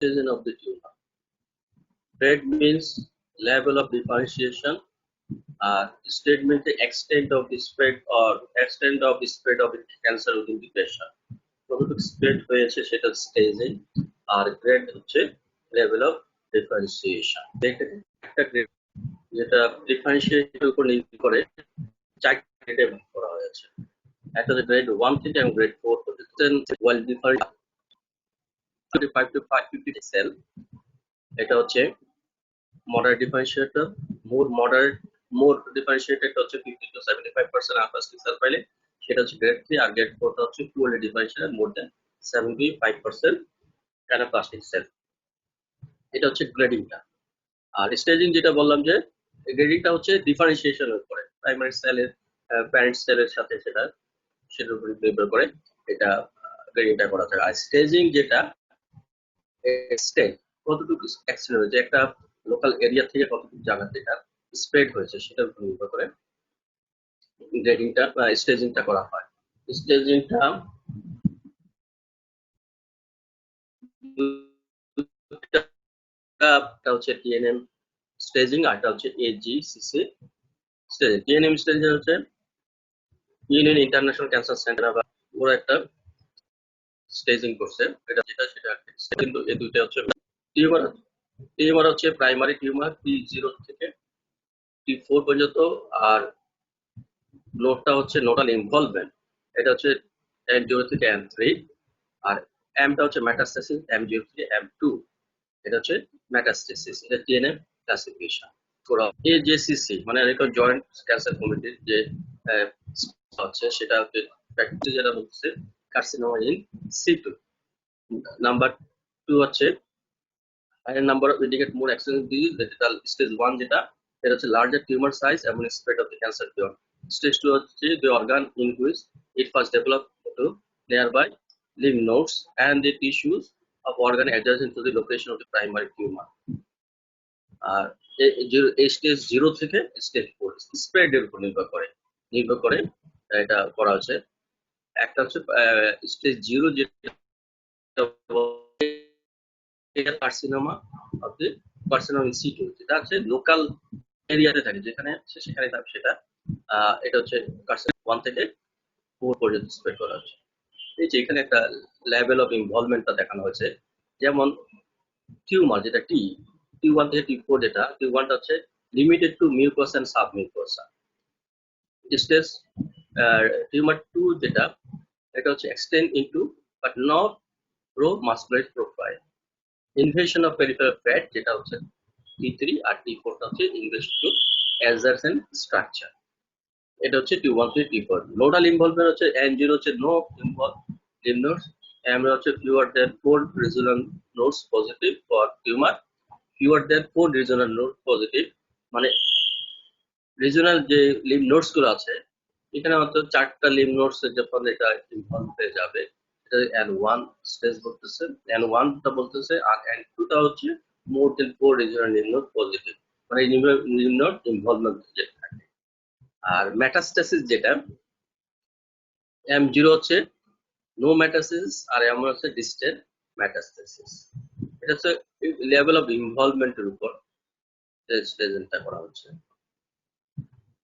Differentiation of the tumor. Grade means level of differentiation. Statement the extent of the spread or extent of the spread of the cancer within the patient. কতটুকু spread হয়েছে সেটা staging, আর grade হচ্ছে level of differentiation. একটা grade যেটা ডিফারেন্সিয়েশনের উপর নির্ভর করে চারটি গ্রেডে ভাগ করা হয়েছে। একটা হচ্ছে গ্রেড 1 থেকে এবং গ্রেড 4 পর্যন্ত। ওয়েল ডিফারেন্ট 25 to 550 সেল, এটা হচ্ছে মডারেট ডিফারেন্সিয়েটর। মোর ডিফারেন্সিয়েটেড হচ্ছে 50 to 75% আলফা সেল পাইলে সেটা হচ্ছে গ্রেড 3, আর গ্রেড 4 টা হচ্ছে poorly differentiated more than 75% anaplastic cell. এটা হচ্ছে গ্রেডিংটা। আর স্টেজিং যেটা বললাম যে গ্রেডিংটা হচ্ছে ডিফারেন্সিয়েশনের উপরে, প্রাইমারি সেলের প্যারেন্ট সেলের সাথে সেটার উপর নির্ভর করে এটা গ্রেডিংটা করা যায়। আর স্টেজিং যেটা এক্সটেন্ট, কতটুকু এক্সটেন্ট হয়েছে একটা লোকাল এরিয়া থেকে কতটুকু জায়গাতে এটা স্প্রেড হয়েছে সেটার উপর নির্ভর করে গ্রেডিংটা বা স্টেজিংটা করা হয়। স্টেজিংটা হচ্ছে টিএনএম স্টেজিং, আর এটা হচ্ছে এজিসিসি স্টেজিং। টিএনএম স্টেজিং হচ্ছে ইউনিয়ন ইন্টারন্যাশনাল ক্যান্সার সেন্টার বা ওরা একটা স্টেজিং করছে, এটা যেটা সেটা কিন্তু এই দুইটা হচ্ছে টিউমার হচ্ছে প্রাইমারি টিউমার T0 থেকে T4 পর্যন্ত, আর নোটটা হচ্ছে নোডাল ইনভলভমেন্ট, এটা হচ্ছে M0 থেকে M3, আর এমটা হচ্ছে মেটাস্টেসিস M0 থেকে M2, এটা হচ্ছে মেটাস্টেসিস। এটা টিএনএম ক্লাসিফিকেশন করা। এজেসিসি মানে জয়েন্ট ক্যান্সার কমিটির যে হচ্ছে সেটা হচ্ছে প্র্যাকটিস যেটা বলছে কার্সিনোমা ইন সিটু। নাম্বার 2 হচ্ছে higher number of indicate more extensive disease, যেটা স্টেজ 1 যেটা এটা হচ্ছে লার্জার টিউমার সাইজ এবং spread of the cancer beyond. Stage 2 হচ্ছে the organ in which it first developed to nearby lymph nodes and the tissues of organ adjacent to the location of the primary tumor. আর এই stage 0 থেকে stage 4 spread এর উপর নির্ভর করে এটা করা হচ্ছে। একটা হচ্ছে স্টেজ 0 যেটা carcinoma of the carcinoma in situ, যেটা হচ্ছে লোকাল এরিয়াতে থাকে যেখানে সেখানে সেটা এটা হচ্ছে কার্সিনোমা 1 থেকে 4 পর্যন্ত স্প্রেড করা হচ্ছে। এই যে এখানে একটা লেভেল অফ ইনভলভমেন্টটা দেখানো হয়েছে, যেমন টিউমার যেটা T1 থেকে T4, যেটা T1 টা হচ্ছে limited to mucous and submucosa. Stage tumour 2 যেটা এটা হচ্ছে extend into but not pro muscular profile. Invasion of peripheral fat যেটা হচ্ছে T3, আর T4 টা হচ্ছে ইনভেশন টু অ্যাডজাসেন্ট স্ট্রাকচার, এটা হচ্ছে T1 থেকে T4। নোডাল ইনভলভমেন্ট হচ্ছে N0 হচ্ছে no involve lymph nodes, M হচ্ছে fewer than 4 regional nodes positive for tumor, fewer than 4 regional nodes positive মানে রিজনাল যে লিম্ফ নোডস গুলো আছে এখানে মাত্র 4টা লিম্ফ নোডস যখন এটা ইনভলভ হয়ে যাবে এটা N1 স্টেজ বলতেছে, N1 টা বলতেছে, আর N2 টা হচ্ছে মোর দেন 4 রিজনাল লিম্ফ নোড পজিটিভ মানে লিম্ফ নোড ইনভলভমেন্ট যেটা থাকে। আর মেটাস্টাসিস যেটা M0 হচ্ছে নো মেটাস্টাসিস, আর M হচ্ছে ডিস্টেন্ট মেটাস্টাসিস। এটা হচ্ছে লেভেল অফ ইনভলভমেন্টের উপর স্টেজটা করা হচ্ছে।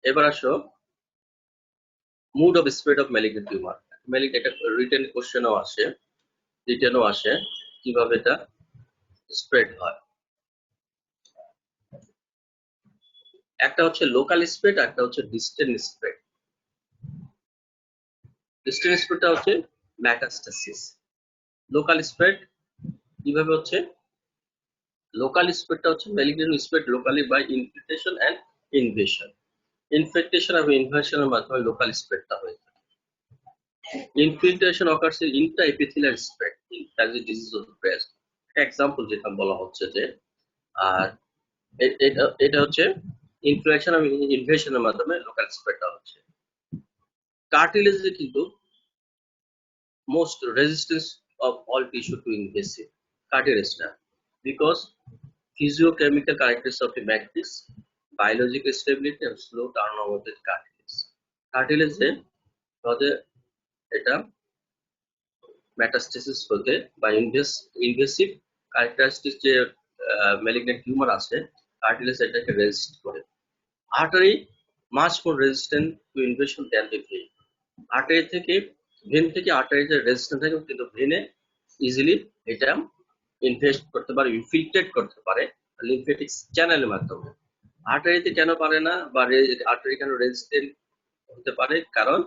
এবার আসো mood of spread of malignant tumor. এটা রিটেন কোশ্চেনও আসে, রিটেনও আসে কিভাবে এটা স্প্রেড হয়। একটা হচ্ছে লোকাল স্প্রেড, একটা হচ্ছে ডিস্টেন্ট স্প্রেড। ডিস্টেন্ট স্প্রেডটা হচ্ছে মেটাস্টাসিস। লোকাল স্প্রেড কিভাবে হচ্ছে? লোকাল স্প্রেডটা হচ্ছে malignant spread locally by infiltration and invasion. Infiltration এবং ইনভেশনের মাধ্যমে লোকাল স্প্রেডটা হয়ে থাকে। Infiltration occurs in intraepithelial spread in palliative disease of the breast. Example যেটা বলা হচ্ছে যে আর এটা হচ্ছে ইনফ্লেকশন এবং ইনভেশনের মাধ্যমে লোকাল স্প্রেডটা হচ্ছে। কার্টিলেজে কিন্তু most resistance of all tissue to invasive কার্টিলেজটা, because physiochemical characteristics of the matrix, biological stability and slow turnover of the cartilage. কার্টিলেজে এটা মেটাস্টেসিস হতে বা ইনভেসিভ ক্যারেক্টারিস্টিক যে ম্যালিগনেন্ট টিউমার আছে কার্টিলেজ এটাকে রেজিস্ট করে। Artery much more resistant to invasion than the vein. Artery থেকে vein থেকে আর্টারিতে রেজিস্ট্যান্ট থাকে কিন্তু ভেনে ইজিলি এটা ইনভেস্ট করতে পারে, ইনফিল্ট্রেট করতে পারে লিম্ফেটিক চ্যানেলের মাধ্যমে। আর্টারিতে কেন পারে না বা আর্টারি কেন রেজিস্ট্যান্ট হতে পারে? কারণ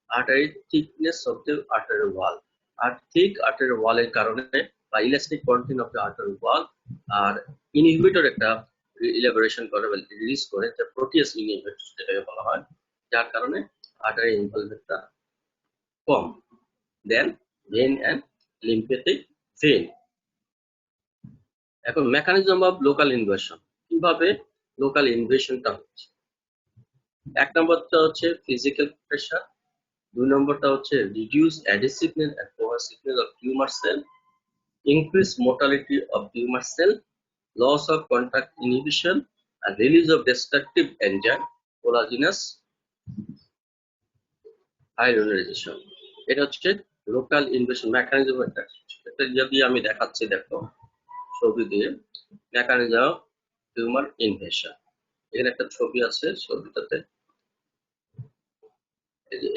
artery thickness of the artery wall, আর থিক আর্টারি ওয়ালের কারণে বা elastic content of the artery wall আর ইনহিবিটর একটা ইলাবোরেশন করে বা রিলিজ করে, যা প্রোটিয়াস ইনহিবিটর যেটাকে বলা হয়, যার কারণে আর্টারি ইনভলভমেন্টটা কম then vein and lymphatic vein. এখন মেকানিজম অফ লোকাল ইনভেশন, কিভাবে লোকাল ইনভেশনটা হচ্ছে। এক নম্বরটা হচ্ছে ফিজিক্যাল প্রেশার, দুই নম্বরটা হচ্ছে reduce adhesiveness and cohesiveness of tumour cell, increase motility of tumour cell, loss of contact inhibition and release of destructive enzyme collagenous hyaluronidation। এটা হচ্ছে লোকাল ইনভেশন মেকানিজম। এটা যদি আমি দেখাচ্ছি, দেখো ছবি দিয়ে মেকানিজম টিউমার ইনভেশন। এখানে একটা ছবি আছে, ছবিটাতে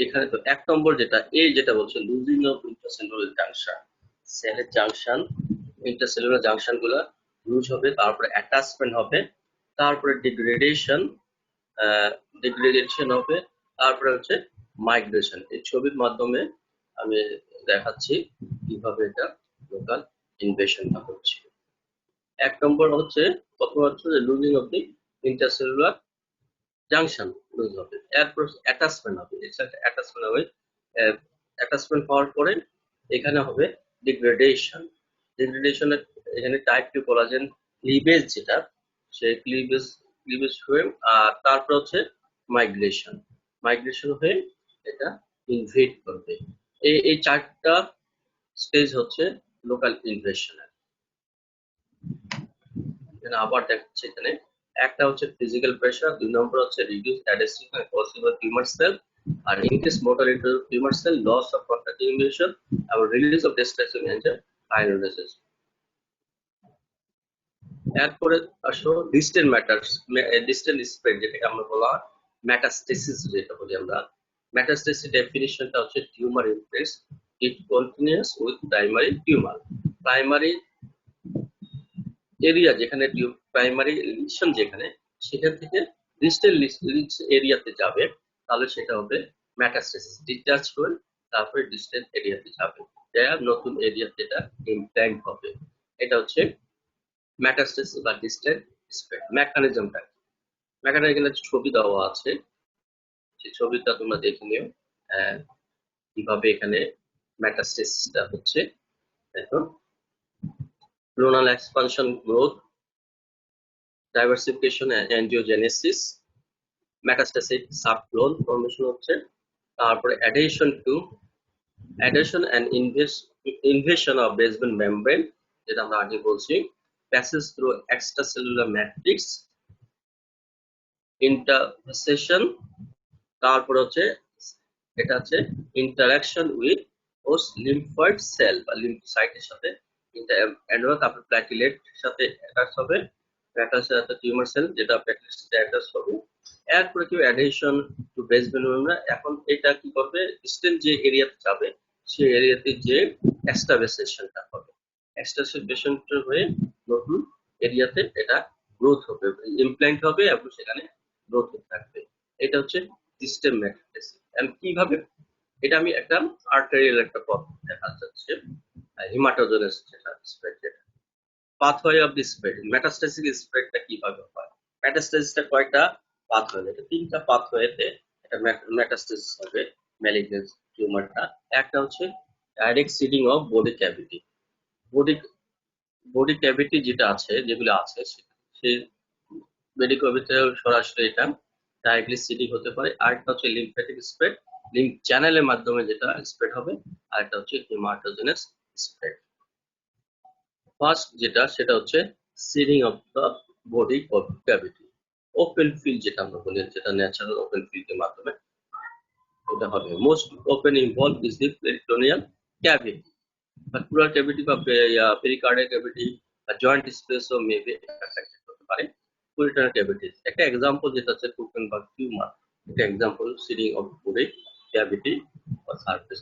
এখানে তো এক নম্বর যেটা এই যেটা বলছে লুজিং অফ ইন্টারসেলুলার জাংশন, সেলের জাংশন ইন্টারসেলুলার জাংশন গুলা লুজ হবে, তারপরে অ্যাটাচমেন্ট হবে, তারপরে ডিগ্রেডেশন হবে, তারপরে হচ্ছে মাইগ্রেশন। এই ছবির মাধ্যমে আমি দেখাচ্ছি কিভাবে এটা লোকাল ইনভেশনটা হচ্ছে। এক নম্বর হচ্ছে প্রথম হচ্ছে যে losing of the intercellular junction lose হবে, এরপর অ্যাটাচমেন্ট হবে, অ্যাটাচমেন্ট হবে, অ্যাটাচমেন্ট হওয়ার পরে এখানে হবে ডিগ্রেডেশন। ডিগ্রেডেশনের এখানে টাইপ 2 কোলাজেন ক্লিভেজ যেটা, সেই ক্লিভেজ হয়ে আর তারপর হচ্ছে মাইগ্রেশন। মাইগ্রেশন হয়ে এটা ইনভেড করবে। এই চারটা স্টেজ হচ্ছে লোকাল ইনভেশনের। এখানে আবার দেখাচ্ছে, এখানে একটা হচ্ছে ফিজিক্যাল প্রেসার, দুই নম্বর হচ্ছে reduce adhesive and possible tumour cell আর increase motility of tumour cell, loss of contact inhibition আর release of destruction enzyme ionization. এরপরে আসো ডিস্টেন্ট ম্যাটার্স, ডিস্টেন্ট স্প্রেড যেটাকে আমরা বলা হয় মেটাস্টেসিস যেটা বলি আমরা। মেটাস্টেসিস ডেফিনিশনটা হচ্ছে tumour Impress it continuous with primary tumour. Primary area যেখানে প্রাইমারি লিশন যেখানে, সেখান থেকে ডিস্টাল এরিয়াতে যাবে, তাহলে সেটা হবে মেটাস্টেসিস। ডিসচার্জ হয়ে তারপরে ডিস্টাল এরিয়াতে যাবে, যা নতুন এরিয়াতে এটা ইমপ্ল্যান্ট হবে। এটা হচ্ছে মেটাস্টেসিস বা ডিস্টাল স্প্রেড। মেকানিজমটা এখানে ছবি দেওয়া আছে, সেই ছবিটা তোমরা দেখে নিও কিভাবে এখানে মেটাস্টেসিসটা হচ্ছে। দেখো clonal expansion, growth, diversification, angiogenesis, metastatic subclone formation হচ্ছে, তারপরে adhesion and invasion of basement membrane যেটা আমরা আগে বলছি, passage through extracellular matrix, intravasation, তারপর হচ্ছে এটা হচ্ছে interaction with host lymphoid cell বা লিম্ফোসাইটের সাথে তারপর প্ল্যাটিলেট সাথে অ্যাটাচ হবে, প্ল্যাটিলেটের সাথে টিউমার সেল যেটা প্ল্যাটিলেটের সাথে অ্যাটাচ হবে। এরপরে কি অ্যাডহেশন টু বেসমেন্ট মেমব্রেন। এখন এটা কি করবে, ডিস্টেন্ট যে এরিয়াতে যাবে সেই এরিয়াতে যে এক্সট্রাভেসেশনটা হবে, এক্সট্রাভেসেশনটা হয়ে নতুন এরিয়াতে এটা গ্রোথ হবে, ইমপ্ল্যান্ট হবে এবং সেখানে গ্রোথ হতে থাকবে। এটা হচ্ছে সিস্টেম মেটাস্টেসিস। এন্ড কিভাবে এটা আমি একটা আর্টেরিয়াল একটা পথ দেখা যাচ্ছে, হিমাটোজেনাস যেটা স্প্রেড, যেটা পাথওয়ে অফ দি স্প্রেড। মেটাস্টেসিক স্প্রেডটা কিভাবে হয়? মেটাস্টেসিসটা কয়টা পাথওয়ে? এটা তিনটা পাথওয়েতে এটা মেটাস্টেসিস হবে ম্যালিগনেন্ট টিউমারটা। একটা হচ্ছে direct seeding of body cavity, body cavity যেটা আছে, যেগুলো আছে সেই বডি ক্যাভিটি সরাসরি এটা ডাইরেক্টলি সিডিং হতে পারে। আরেকটা হচ্ছে লিম্ফ্যাটিক স্প্রেড, লিম্ফ চ্যানেলের মাধ্যমে যেটা স্প্রেড হবে। আরেকটা হচ্ছে হিমাটোজেনাস স্প্রেড। ফার্স্ট যেটা সেটা হচ্ছে seeding of the body cavity, open field যেটা আমরা বলি, যেটা ন্যাচারাল ওপেন ফিল্ডের মাধ্যমে এটা হবে। Most often involve is the peritoneal cavity বা প্লুরাল ক্যাভিটি বা পেরিকার্ডিয়াল ক্যাভিটি জয়েন্ট স্পেসও মেবি অ্যাফেক্টেড হতে পারে পুরিটার ক্যাভিটিস। একটা এক্সাম্পল যেটা হচ্ছে কুকেনবার্গ টিউমার, একটা এক্সাম্পল সিডিং অফ পুরি ক্যাভিটি বা সারফেস।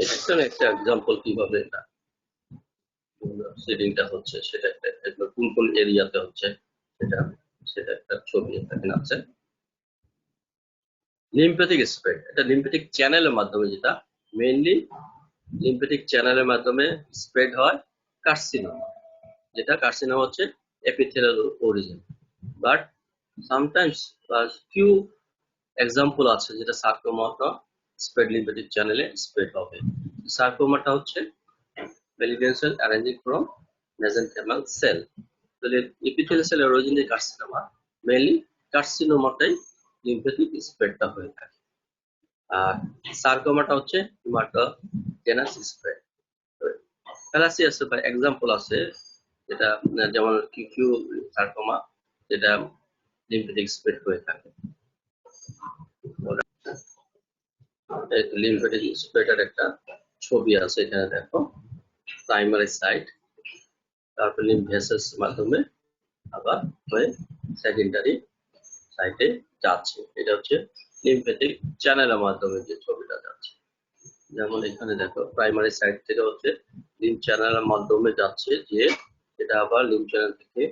এটা একটা এক্সাম্পল কিভাবে এটা সিডিংটা হচ্ছে, সেটা একটা কোন কোন এরিয়াতে হচ্ছে সেটা সেটা একটা ছবি এখানে আছে। লিম্ফ্যাটিক স্প্রেড, এটা লিম্ফ্যাটিক চ্যানেলের মাধ্যমে, যেটা মেইনলি লিম্ফ্যাটিক চ্যানেলের মাধ্যমে স্প্রেড হয় কার্সিনোমা, যেটা কার্সিনোমা হচ্ছে epithelial origin. But sometimes few example আছে যেটা সার্কোমাটা স্প্রেড লিম্ফ্যাটিক চ্যানেলে স্প্রেড হবে। সার্কোমাটা হচ্ছে malignant cell arising from mesenchymal cell. তাহলে epithelial cell origin যে কার্সিনোমা, মেইনলি কার্সিনোমাটাই লিম্ফ্যাটিক স্প্রেডটা হয়ে থাকে। আর সার্কোমাটা হচ্ছে হিমাটোজেনাস স্প্রেড। থ্যালাসিয়াস বা এক্সাম্পল আছে, যেটা যেমন কিউ সার্কোমা, যেটা লিম্ফ্যাটিক স্প্রেড হয়ে থাকে। লিম্ফ্যাটিক স্প্রেডের একটা ছবি আছে এখানে দেখো, প্রাইমারি সাইট, তারপর লিম্ফ ভেসেলস মাধ্যমে আবার হয়ে সেকেন্ডারি সাইটে যাচ্ছে। এটা হচ্ছে লিম্ফ্যাটিক চ্যানেলের মাধ্যমে যে ছবিটা যাচ্ছে। যেমন এখানে দেখো প্রাইমারি সাইট থেকে হচ্ছে লিম্ফ চ্যানেলের মাধ্যমে যাচ্ছে, যে এটা আবার লিম্ফ চ্যানেল থেকে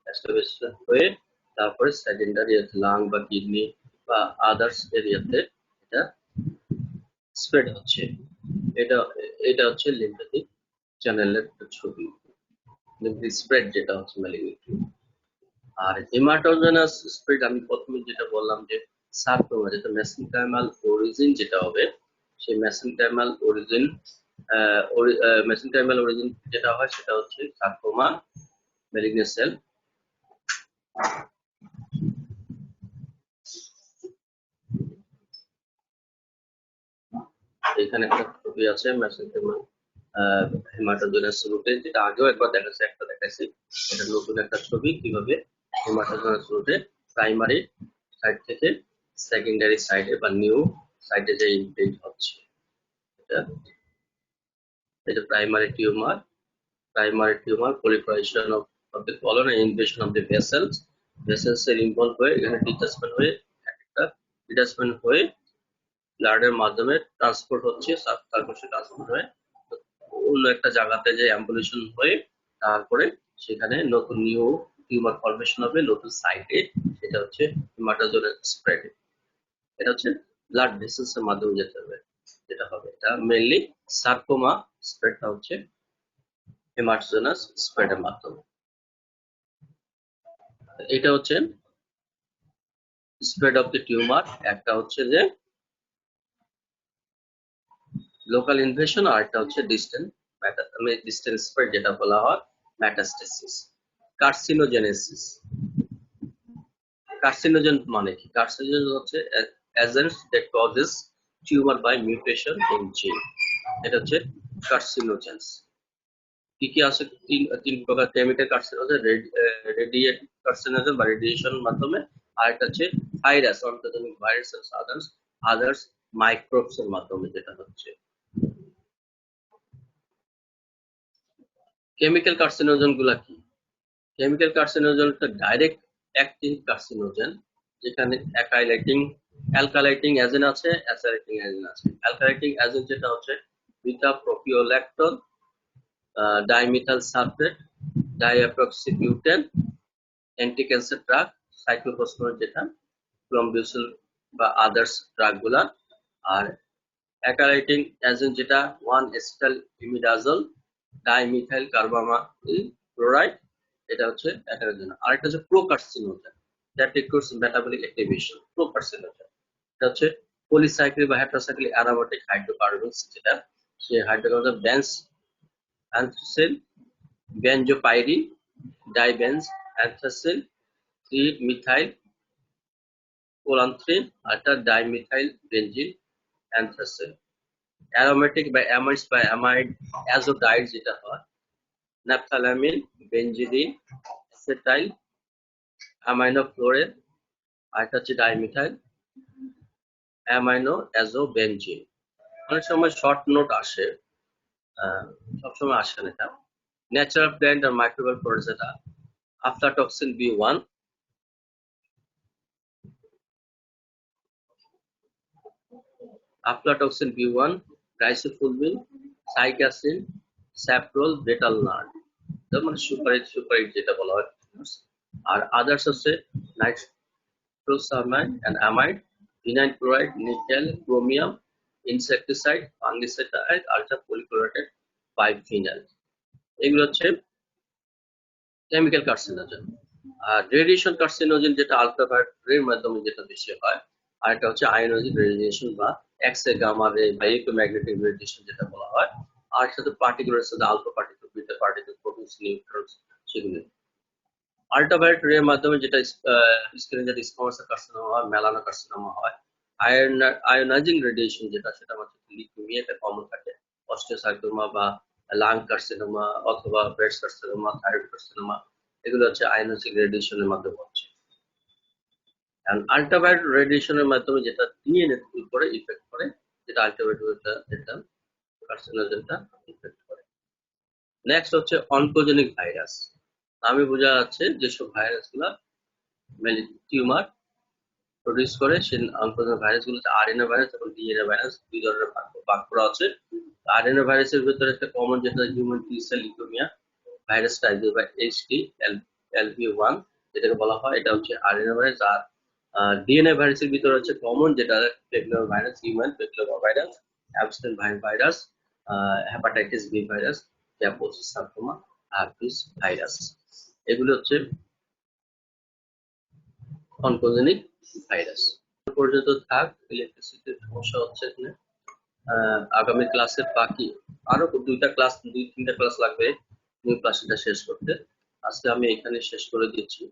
এস্টাবলিশমেন্ট হয়ে তারপরে সেকেন্ডারি লাং বা কিডনি বা আদার্স এরিয়াতে এটা স্প্রেড হচ্ছে। এটা এটা হচ্ছে লিম্ফ্যাটিক চ্যানেলের ছবি, লিম্ফ্যাটিক স্প্রেড যেটা হচ্ছে ম্যালিগনেন্ট। আর হেমাটোজেনাস স্প্রেড আমি প্রথমে যেটা বললাম যে সার্কোমা, যেটা মেসেনকাইমাল অরিজিন যেটা হবে, সেই মেসেনকাইমাল অরিজিন যেটা হয় সেটা হচ্ছে সার্কোমা ম্যালিগনেন্ট সেল। এখানে একটা ছবি আছে মেসেনকাইমাল হেমাটোজেনাস রুটে, যেটা আগেও একবার দেখাইছি। এটা নতুন একটা ছবি কিভাবে হেমাটোজেনাস রুটে প্রাইমারি সাইড থেকে সেকেন্ডারি সাইডে বা নিউ সাইডে যে ইনভেড হচ্ছে। এটা primary tumour proliferation of the colon and invasion of the vessels এর ইনভলভ হয়ে এখানে ডিটাচমেন্ট হয়ে ব্লাডের মাধ্যমে ট্রান্সপোর্ট হচ্ছে, সাবকার্বোসে ট্রান্সপোর্ট হয়ে অন্য একটা জায়গাতে যে অ্যাম্বুলেশন হয়ে তারপরে সেখানে নতুন নিউ টিউমার ফরমেশন হবে নতুন সাইটে, সেটা হচ্ছে হেমাটোজেনাস স্প্রেড। এটা হচ্ছে ব্লাড ভেসেলস এর মাধ্যমে যেতে হবে, যেটা হবে এটা মেইনলি সার্কোমা স্প্রেডটা হচ্ছে হেমাটোজেনাস স্প্রেডের মাধ্যমে। এটা হচ্ছে স্প্রেড অফ দ্য টিউমার, একটা হচ্ছে যে লোকাল ইনভেশন, আর একটা হচ্ছে ডিস্টেন্স স্প্রেড যেটা বলা হয় মেটাস্টেসিস। কার্সিনোজেন মানে কি? কার্সিনোজেন হচ্ছে agents that causes tumour by mutation in gene. এটা হচ্ছে কার্সিনোজেন্স। কি কি আছে? তিন প্রকার কেমিক্যাল কার্সিনোজেন, রেডিয়েট কার্সিনোজেন বা রেডিয়েশন মাধ্যমে, আর একটা হচ্ছে virus, ontogenic virus, others microbes এর মাধ্যমে, যেটা হচ্ছে কেমিক্যাল কার্সিনোজেন গুলা কি? কেমিক্যাল কার্সিনোজেন হচ্ছে ডাইরেক্ট অ্যাক্টিং কার্সিনোজেন, যেখানে অ্যালকালাইটিং এজেন্ট আছে, অ্যাসাইলেটিং এজেন্ট আছে। অ্যালকালাইটিং এজেন্ট যেটা হচ্ছে beta propiolactone, dimethyl sulphate, diepoxybutane, anti cancer drug, cyclophosphamide যেটা ক্লোমবিউসিল বা আদার্স ড্রাগ গুলা। আর অ্যালকালাইটিং এজেন্ট যেটা 1-এসিটাইল ইমিডাজোল, ডাইমিথাইল কার্বামাইল ক্লোরাইড, এটা হচ্ছে এটার জন্য। আরেকটা হচ্ছে প্রোকার্সিনোজেন, দ্যাট রিকোয়ার্স মেটাবলিক অ্যাক্টিভেশন। প্রোকার্সিনোজেন এটা হচ্ছে পলিসাইক্লিক বা হেটারোসাইক্লিক অ্যারোমেটিক হাইড্রোকার্বনস, যেটা সেই হাইড্রোকার্বন বেঞ্জ অ্যান্থ্রাসিল, বেনজোপাইরিন, ডাইবেঞ্জ অ্যান্থ্রাসিল, 3-মিথাইল কোলান্থ্রিন, আর একটা ডাইমিথাইল বেনজিল অ্যান্থ্রাসিল। অ্যারোমেটিক বা অ্যামাইডস বা অ্যামাইড অ্যাজোডাইড যেটা হয় ন্যাপথালামিন, বেনজিডিন, অ্যাসেটাইল অ্যামাইনোফ্লোরেন, আর একটা হচ্ছে ডাইমিথাইল অ্যামাইনো অ্যাজোবেনজিন। অনেক সময় শর্ট নোট আসে, সবসময় আসে না এটা। ন্যাচারাল প্ল্যান্ট আর microbial protozoa, aflatoxin B1, aflatoxin B1, griseofulvin, cycasin, safrole, betel nut, মানে সুপারিট যেটা বলা হয়। আর আদার্স হচ্ছে nitrosamide and amide, vinyl chloride, nickel, chromium, insecticide, fungicide, ultra polychlorinated biphenyl. এগুলো হচ্ছে কেমিক্যাল কার্সিনোজেন। আর রেডিয়েশন কার্সিনোজেন যেটা আলট্রাভায়োলেটের মাধ্যমে যেটা বেশি হয়, আর এটা হচ্ছে আয়োনাইজিং রেডিয়েশন বা এক্স রে, গামা রে বা ইলেক্ট্রোম্যাগনেটিক রেডিয়েশন যেটা বলা হয়। আর সাথে পার্টিকুলার সাথে alpha particle, beta particle, protons, neutrons, সেগুলো। আল্ট্রাভায়োলেট রে এর মাধ্যমে যেটা স্কিনে যেটা স্কোমাসা কার্সিনোমা হয়, মেলানো কার্সিনোমা হয়। আয়োনাইজিং রেডিয়েশন যেটা, সেটা হচ্ছে লিউকেমিয়াতে কমন থাকে, অস্টিওসার্কোমা বা লাং কার্সিনোমা অথবা ব্রেস্ট কার্সিনোমা, থাইরয়েড কার্সিনোমা, এগুলো হচ্ছে আয়োনাইজিং রেডিয়েশনের মাধ্যমে হচ্ছে। আল্ট্রাভায়োলেট রেডিয়েশনের মাধ্যমে যেটা ডিএনএ এর উপরে ইফেক্ট করে, যেটা আল্ট্রাভায়োলেট এটা কার্সিনোজেনটা ইফেক্ট করে। নেক্সট হচ্ছে অনকোজেনিক ভাইরাস। নামে বোঝা যাচ্ছে যেসব ভাইরাসগুলো টিউমার প্রডিউস করে, সে অনকোজেনিক ভাইরাসগুলো হচ্ছে আরএনএ ভাইরাস এবং ডিএনএ ভাইরাস, দুই ধরনের ভাগ করা আছে। আরএনএ ভাইরাসের ভিতরে একটা কমন যেটা হিউম্যান টি সেল লিউকেমিয়া ভাইরাস টাইপ বা এইচটি LV1 যেটাকে বলা হয়, এটা হচ্ছে আরএনএ ভাইরাস। আর ডিএনএ ভাইরাসের ভিতরে হচ্ছে কমন যেটা papilloma virus, human papilloma virus, Epstein virus, hepatitis B virus, Kaposi's sarcoma, herpes virus. এগুলো হচ্ছে অনকোজেনিক ভাইরাস। পর্যন্ত থাক। ইলেকট্রিসিটির সমস্যা হচ্ছে এখানে। আগামী ক্লাসে বাকি আরো দুই তিনটা ক্লাস লাগবে নিউ ক্লাসটা শেষ করতে। আজকে আমি এখানে শেষ করে দিচ্ছি।